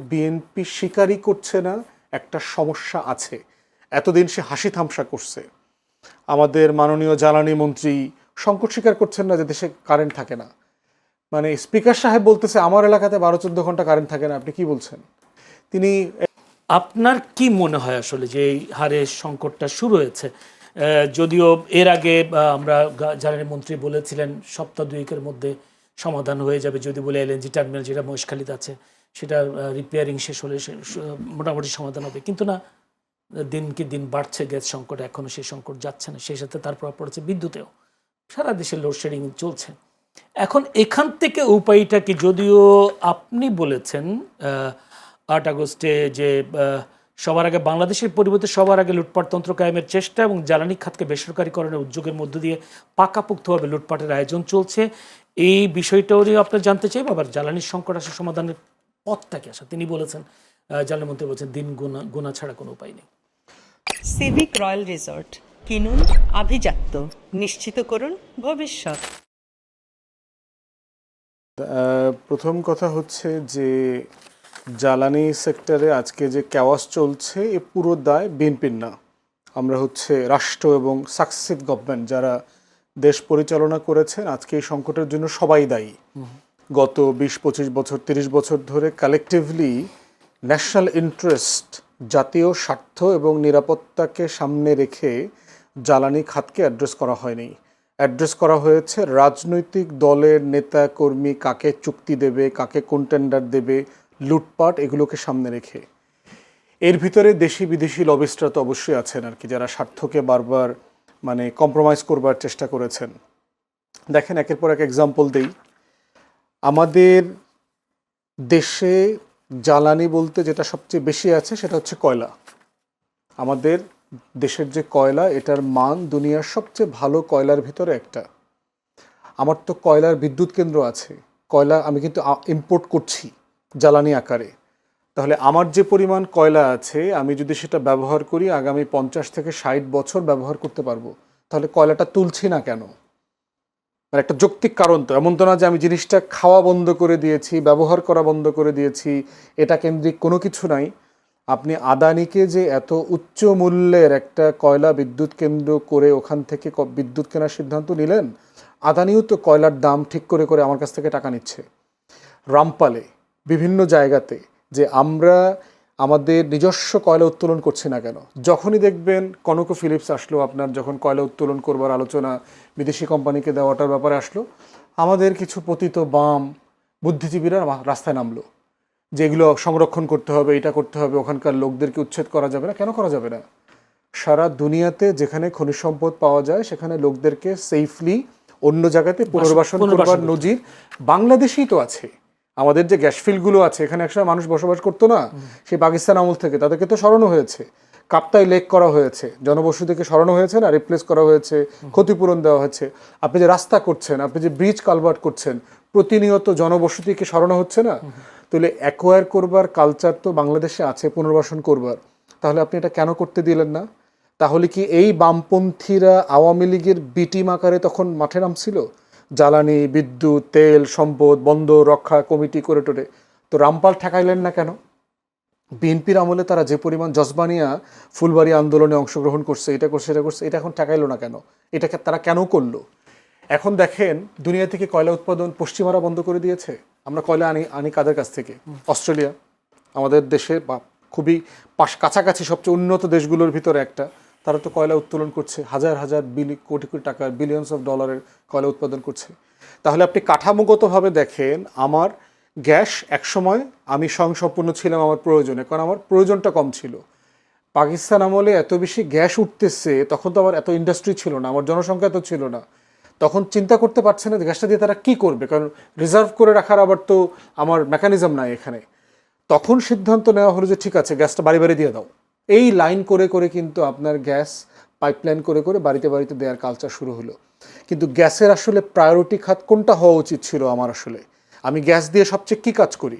BNP স্বীকারই করছে না একটা সমস্যা আছে। এতদিন সে হাসি থামসা করছে। আমাদের মাননীয় জ্বালানি মন্ত্রী সংকট স্বীকার করছেন না যে দেশে কারেন্ট থাকে না। মানে স্পিকার সাহেব বলতেছে আমার এলাকাতে 12-14 ঘন্টা কারেন্ট থাকে না। আপনি কি বলছেন? তিনি আপনার কি মনে হয় আসলে যে এই হারে সংকটটা শুরু হয়েছে? যদিও এর আগে আমরা জ্বালানি মন্ত্রী বলেছিলেন সপ্তাহ দুয়েকের মধ্যে সমাধান হয়ে যাবে, যদি বলে এলএনজি টার্মিনাল যেটা মহেশখালীতে আছে সেটা রিপেয়ারিং শেষ হলে মোটামুটি সমাধান হবে, কিন্তু না, দিনকে দিন বাড়ছে গ্যাস সংকট, এখনও সেই সংকট যাচ্ছে না। সেই সাথে তার প্রভাব পড়েছে বিদ্যুতেও, সারা দেশে লোডশেডিং চলছে। এখন এখান থেকে উপায়টা কি? যদিও আপনি বলেছেন 8 আগস্টে যে সবার আগে বাংলাদেশের পরিবর্তে সবার আগে লুটপাটতন্ত্র কায়েমের চেষ্টা এবং জ্বালানি খাতকে বেসরকারীকরণের উদ্যোগের মধ্য দিয়ে পাকাপোক্তভাবে লুটপাটের আয়োজন চলছে, এই বিষয়টাও নিয়ে আপনার জানতে চাই। আবার জ্বালানির সংকট আসা সমাধানের পথটা কি আসা? তিনি বলেছেন, জ্বালানি মন্ত্রী বলছেন, দিন গোনা ছাড়া কোনো উপায় নেই। সিভিক রয়্যাল রিসর্ট কিনুন, আভিজাত্য নিশ্চিত করুন ভবিষ্যৎ। প্রথম কথা হচ্ছে যে জ্বালানি সেক্টরে আজকে যে ক্যাওয়াস চলছে এ পুরো দায় বিএনপির না। আমরা হচ্ছে রাষ্ট্র এবং সাকসেসিভ গভর্নমেন্ট যারা দেশ পরিচালনা করেছেন আজকে এই সংকটের জন্য সবাই দায়ী। গত 20-25 বছর 30 বছর ধরে কালেকটিভলি ন্যাশনাল ইন্টারেস্ট, জাতীয় স্বার্থ এবং নিরাপত্তাকে সামনে রেখে জ্বালানি খাতকে অ্যাড্রেস করা হয়নি। অ্যাড্রেস করা হয়েছে রাজনৈতিক দলের নেতা কর্মী কাকে চুক্তি দেবে, কাকে কোন টেন্ডার দেবে, লুটপাট, এগুলোকে সামনে রেখে। এর ভিতরে দেশি বিদেশি লবিস্টরা তো অবশ্যই আছেন আর কি, যারা স্বার্থকে বারবার মানে কম্প্রোমাইজ করবার চেষ্টা করেছেন। দেখেন, একের পর এক এক্সাম্পল দেই। আমাদের দেশে জ্বালানি বলতে যেটা সবচেয়ে বেশি আছে সেটা হচ্ছে কয়লা। আমাদের দেশের যে কয়লা, এটার মান দুনিয়ার সবচেয়ে ভালো কয়লার ভিতরে একটা। আমার তো কয়লার বিদ্যুৎ কেন্দ্র আছে, কয়লা আমি কিন্তু ইম্পোর্ট করছি জ্বালানি আকারে। তাহলে আমার যে পরিমাণ কয়লা আছে আমি যদি সেটা ব্যবহার করি আগামী 50 থেকে 60 বছর ব্যবহার করতে পারবো, তাহলে কয়লাটা তুলছি না কেন? মানে একটা যৌক্তিক কারণ তো, এমন তো না যে আমি জিনিসটা খাওয়া বন্ধ করে দিয়েছি, ব্যবহার করা বন্ধ করে দিয়েছি, এটা কেন্দ্রিক কোনো কিছু নাই। আপনি আদানিকে যে এত উচ্চ মূল্যের একটা কয়লা বিদ্যুৎ কেন্দ্র করে ওখান থেকে বিদ্যুৎ কেনার সিদ্ধান্ত নিলেন, আদানিও তো কয়লার দাম ঠিক করে করে আমার কাছ থেকে টাকা নিচ্ছে। রামপালে বিভিন্ন জায়গাতে যে আমরা আমাদের নিজস্ব কয়লা উত্তোলন করছি না কেন? যখনই দেখবেন কনকো ফিলিপস আসলো, আপনার যখন কয়লা উত্তোলন করবার আলোচনা বিদেশি কোম্পানিকে দেওয়াটার ব্যাপারে আসলো, আমাদের কিছু পতিত বাম বুদ্ধিজীবীরা রাস্তায় নামলো যে এগুলো সংরক্ষণ করতে হবে, এটা করতে হবে, ওখানকার লোকদেরকে উচ্ছেদ করা যাবে না। কেন করা যাবে না? সারা দুনিয়াতে যেখানে খনিজ সম্পদ পাওয়া যায় সেখানে লোকদেরকে সেফলি অন্য জায়গাতে পুনর্বাসন করবার নজির বাংলাদেশেই তো আছে। আমাদের যে গ্যাস ফিল্ডগুলো আছে, এখানে একসময় মানুষ বসবাস করতো না, সেই পাকিস্তান আমল থেকে, তাদেরকে তো সরানো হয়েছে। কাপ্তাই লেক করা হয়েছে, জনবসতিকে সরানো হয়েছে না, রিপ্লেস করা হয়েছে, ক্ষতিপূরণ দেওয়া হয়েছে। আপনি যে রাস্তা করছেন, আপনি যে ব্রিজ কালভার্ট করছেন, প্রতিনিয়ত জনবসতিকে সরানো হচ্ছে না? তাহলে অ্যাকোয়ার করবার কালচার তো বাংলাদেশে আছে, পুনর্বাসন করবার। তাহলে আপনি এটা কেন করতে দিলেন না? তাহলে কি এই বামপন্থীরা আওয়ামী লীগের বিটিম আকারে তখন মাঠে নামছিল? জ্বালানি, বিদ্যুৎ, তেল, সম্পদ, বন্দর রক্ষা কমিটি করে টোরে তো রামপাল ঠেকাইলেন না কেন? বিএনপির আমলে তারা যে পরিমাণ জজবানিয়া ফুলবাড়ি আন্দোলনে অংশগ্রহণ করছে, এটা করছে, এটা করছে, এটা এখন ঠেকাইলো না কেন? এটাকে তারা কেন করলো? এখন দেখেন, দুনিয়া থেকে কয়লা উৎপাদন পশ্চিমারা বন্ধ করে দিয়েছে। আমরা কয়লা আনি কাদের কাছ থেকে? অস্ট্রেলিয়া আমাদের দেশে খুবই কাছাকাছি সবচেয়ে উন্নত দেশগুলোর ভিতরে একটা। তারা তো কয়লা উত্তোলন করছে, হাজার হাজার কোটি কোটি টাকার, বিলিয়নস অফ ডলারের কয়লা উৎপাদন করছে। তাহলে আপনি কাঠামোগতভাবে দেখেন, আমার গ্যাস একসময় আমি স্বয়ংসম্পূর্ণ ছিলাম আমার প্রয়োজনে, কারণ আমার প্রয়োজনটা কম ছিল। পাকিস্তান আমলে এত বেশি গ্যাস উঠতেছে, তখন তো আমার এত ইন্ডাস্ট্রি ছিল না, আমার জনসংখ্যা এত ছিল না। তখন চিন্তা করতে পারছে না গ্যাসটা দিয়ে তারা কী করবে, কারণ রিজার্ভ করে রাখার আবার তো আমার মেকানিজম নাই এখানে। তখন সিদ্ধান্ত নেওয়া হলো যে ঠিক আছে, গ্যাসটা বাড়ি বাড়ি দিয়ে দাও। এই লাইন করে করে কিন্তু আপনার গ্যাস পাইপলাইন করে করে বাড়িতে বাড়িতে দেওয়ার কালচার শুরু হলো। কিন্তু গ্যাসের আসলে প্রায়োরিটি খাত কোনটা হওয়া উচিত ছিল আমার? আসলে আমি গ্যাস দিয়ে সবচেয়ে কী কাজ করি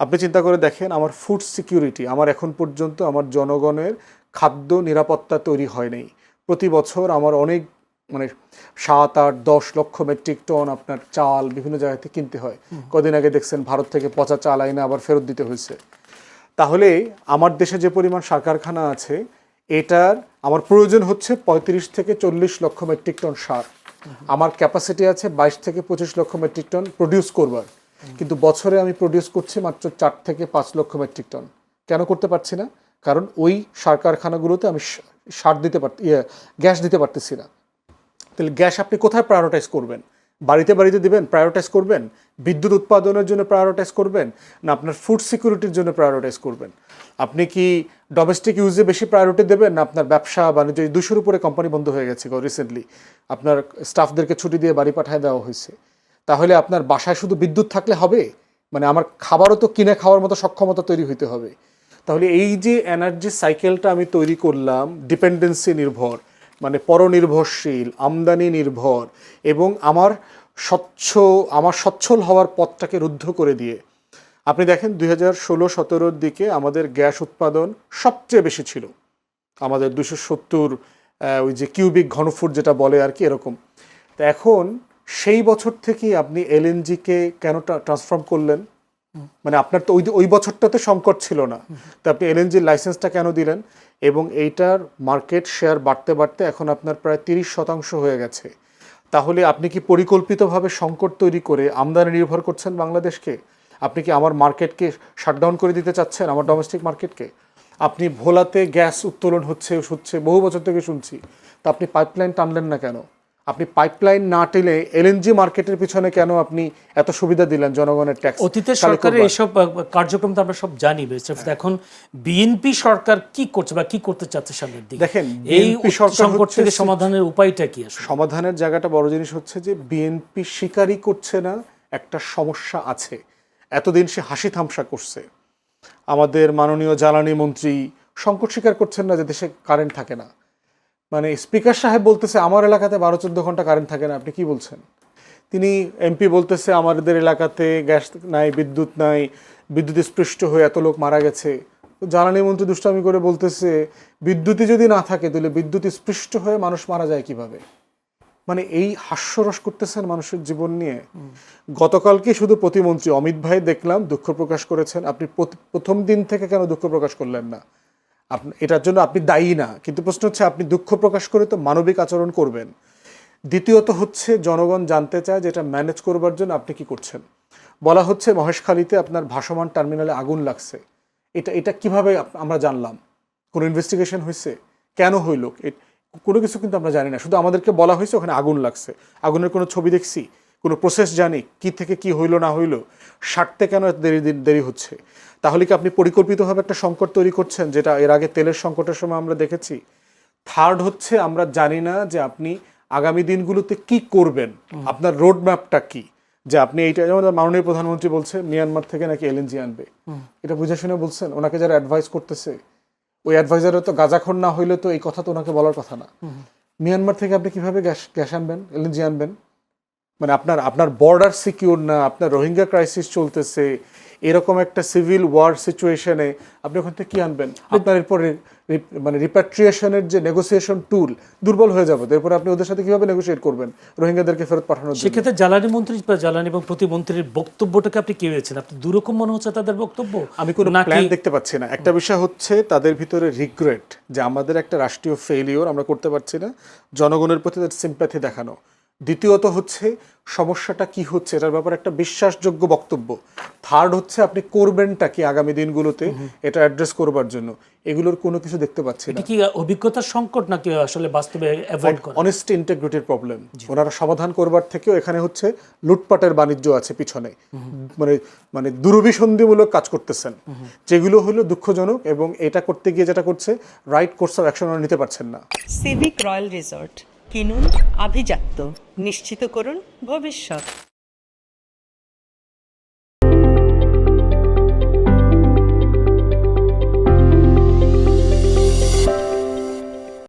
আপনি চিন্তা করে দেখেন। আমার ফুড সিকিউরিটি, আমার এখন পর্যন্ত আমার জনগণের খাদ্য নিরাপত্তা তৈরি হয় নাই। প্রতি বছর আমার অনেক 7, 8, 10 লক্ষ মেট্রিক টন আপনার চাল বিভিন্ন জায়গাতে কিনতে হয়। কদিন আগে দেখছেন ভারত থেকে পচা চাল আইনে আবার ফেরত দিতে হয়েছে। তাহলে আমার দেশে যে পরিমাণ সার কারখানা আছে এটার আমার প্রয়োজন হচ্ছে 35 থেকে 40 লক্ষ মেট্রিক টন সার। আমার ক্যাপাসিটি আছে 22 থেকে 25 লক্ষ মেট্রিক টন প্রডিউস করবার, কিন্তু বছরে আমি প্রডিউস করছি মাত্র 4 থেকে 5 লক্ষ মেট্রিক টন। কেন করতে পারছি না? কারণ ওই সার কারখানাগুলোতে আমি সার দিতে গ্যাস দিতে পারতেছি না। তাহলে গ্যাস আপনি কোথায় প্রায়োরিটাইজ করবেন? বাড়িতে বাড়িতে দিবেন, প্রায়োরিটাইজ করবেন? বিদ্যুৎ উৎপাদনের জন্য প্রায়োরিটাইজ করবেন, না আপনার ফুড সিকিউরিটির জন্য প্রায়োরিটাইজ করবেন? আপনি কি ডোমেস্টিক ইউজে বেশি প্রায়োরিটি দেবেন, না আপনার ব্যবসা বাণিজ্য? 200-র উপরে কোম্পানি বন্ধ হয়ে গেছে রিসেন্টলি, আপনার স্টাফদেরকে ছুটি দিয়ে বাড়ি পাঠিয়ে দেওয়া হয়েছে। তাহলে আপনার বাসায় শুধু বিদ্যুৎ থাকলে হবে? মানে আমার খাবারও তো কিনে খাওয়ার মতো সক্ষমতা তৈরি হইতে হবে। তাহলে এই যে এনার্জি সাইকেলটা আমি তৈরি করলাম ডিপেন্ডেন্সি নির্ভর, মানে পরনির্ভরশীল, আমদানি নির্ভর, এবং আমার সচ্ছল হওয়ার পথটাকে রুদ্ধ করে দিয়ে, আপনি দেখেন 2016-17 দিকে আমাদের গ্যাস উৎপাদন সবচেয়ে বেশি ছিল, আমাদের 270 ওই যে কিউবিক ঘনফুট যেটা বলে আর কি, এরকম। তো এখন সেই বছর থেকেই আপনি এলএনজিকে কেন ট্রান্সফর্ম করলেন? মানে আপনার তো ওই বছরটাতে সংকট ছিল না, তো আপনি এলএনজির লাইসেন্সটা কেন দিলেন? এবং এইটার মার্কেট শেয়ার বাড়তে বাড়তে এখন আপনার প্রায় 30% হয়ে গেছে। তাহলে আপনি কি পরিকল্পিতভাবে সংকট তৈরি করে আমদানি নির্ভর করছেন বাংলাদেশকে? আপনি কি আমার মার্কেটকে শাটডাউন করে দিতে চাচ্ছেন, আমার ডোমেস্টিক মার্কেটকে? আপনি ভোলাতে গ্যাস উত্তোলন হচ্ছে বহু বছর থেকে শুনছি, তা আপনি পাইপলাইন টানলেন না কেন? আপনি পাইপলাইন না টেনে এলএনজি মার্কেটের পিছনে কেন আপনি এত সুবিধা দিলেন জনগণের ট্যাক্স? অতীতের সরকারের এইসব কার্যক্রম তো আমরা সব জানি। এখন বিএনপি সরকার কি করছে বা কি করতে চাচ্ছে সামনের দিকে? দেখেন, এই সংকট থেকে সমাধানের উপায়টা কি? সমাধানের জায়গাটা বড় জিনিস হচ্ছে যে বিএনপি স্বীকারই করছে না একটা সমস্যা আছে। এতদিন সে হাসি তামাশা করছে। আমাদের মাননীয় জ্বালানি মন্ত্রী সংকট স্বীকার করছেন না যে দেশে কারেন্ট থাকে না। মানে স্পিকার সাহেব বলতেছে আমার এলাকাতে 12-14 ঘন্টা কারেন্ট থাকে না, আপনি কি বলছেন? তিনি এমপি বলতেছে আমাদের এলাকাতে গ্যাস নাই, বিদ্যুৎ নাই, বিদ্যুৎ স্পৃষ্ট হয়ে এত লোক মারা গেছে। তো জ্বালানি মন্ত্রী দুষ্টামি করে বলতেছে বিদ্যুৎই যদি না থাকে তাহলে বিদ্যুৎ স্পৃষ্ট হয়ে মানুষ মারা যায় কিভাবে? মানে এই হাস্যরস করতেছেন মানুষের জীবন নিয়ে। গতকালকে শুধু প্রতিমন্ত্রী অমিত ভাই দেখলাম দুঃখ প্রকাশ করেছেন। আপনি প্রথম দিন থেকে কেন দুঃখ প্রকাশ করলেন না? এটার জন্য আপনি দায়ী না, কিন্তু প্রশ্ন হচ্ছে আপনি দুঃখ প্রকাশ করে তো মানবিক আচরণ করবেন। দ্বিতীয়ত হচ্ছে জনগণ জানতে চায় যে এটা ম্যানেজ করবার জন্য আপনি কি করছেন। বলা হচ্ছে মহেশখালীতে আপনার ভাসমান টার্মিনালে আগুন লাগছে। এটা কিভাবে আমরা জানলাম? কোনো ইনভেস্টিগেশন হয়েছে? কেন হইল? কোনো কিছু কিন্তু আমরা জানি না, শুধু আমাদেরকে বলা হয়েছে ওখানে আগুন লাগছে। আগুনের কোনো ছবি দেখছি, কোনো প্রসেস জানি কি থেকে কি হইলো না হইলো, সারতে কেন এত দেরি হচ্ছে? তাহলে কি আপনি পরিকল্পিতভাবে একটা সংকট তৈরি করছেন, যেটা এর আগে তেলের সংকটের সময় আমরা দেখেছি? থার্ড হচ্ছে আমরা জানি না যে আপনি আগামী দিনগুলোতে কি করবেন, আপনার রোড ম্যাপটা কি, যে আপনি এইটা, যেমন মাননীয় প্রধানমন্ত্রী বলছে মিয়ানমার থেকে নাকি এলএনজি আনবে, এটা বুঝে শুনে বলছেন? ওনাকে যারা অ্যাডভাইস করতেছে ওই অ্যাডভাইজাররা তো গাঁজাখোর না হইলে তো এই কথা তো ওনাকে বলার কথা না। মিয়ানমার থেকে আপনি কিভাবে গ্যাস আনবেন, এলএনজি আনবেন? মানে আপনার বর্ডার সিকিউর না, আপনার রোহিঙ্গা ক্রাইসিস চলতেছে, এরকম একটা সিভিল ওয়ার সিচুয়েশনে আপনি ওখান থেকে কি আনবেন? আপনার এরপরে মানে রিপ্যাট্রিয়েশনের যে নেগোসিয়েশন টুল দুর্বল হয়ে যাবে, এরপরে আপনি ওদের সাথে কিভাবে নেগোসিয়েট করবেন রোহিঙ্গাদেরকে ফেরত পাঠানোর জন্য? সেক্ষেত্রে জ্বালানি মন্ত্রী বা জ্বালানি এবং প্রতিমন্ত্রীর বক্তব্যটাকে আপনি কি হয়েছেন? আপনি দুরকম মনে হচ্ছে তাদের বক্তব্য? আমি কোনো প্ল্যান দেখতে পাচ্ছি না। একটা বিষয় হচ্ছে তাদের ভিতরে রিগ্রেট, যে আমাদের একটা রাষ্ট্রীয় ফেইলিওর, আমরা করতে পারছি না, জনগণের প্রতি তাদের সিম্প্যাথি দেখানো। দ্বিতীয়ত হচ্ছে সমস্যাটা কি হচ্ছে এটার ব্যাপারে একটা বিশ্বাসযোগ্য বক্তব্য। থার্ড হচ্ছে আপনি করবেনটা কি আগামী দিনগুলোতে এটা অ্যাড্রেস করবার জন্য, এগুলোর কোনো কিছু দেখতে পাচ্ছি না। এটা কি অভিজ্ঞতার সংকট নাকি আসলে বাস্তবে অ্যাভয়েড করা? অনেস্টি ইন্টিগ্রিটির প্রবলেম ওনারা সমাধান করবার থেকেও এখানে হচ্ছে লুটপাটের বাণিজ্য আছে পিছনে, মানে দুরভিসন্ধিমূলক কাজ করতেছেন, যেগুলো হলো দুঃখজনক। এবং এটা করতে গিয়ে যেটা করছে, রাইট কোর্স অফ অ্যাকশন ওরা নিতে পারছেন না। সিভিক রয়্যাল রিসর্ট কিনুন আভিজাত্য, নিশ্চিত করুন ভবিষ্যৎ।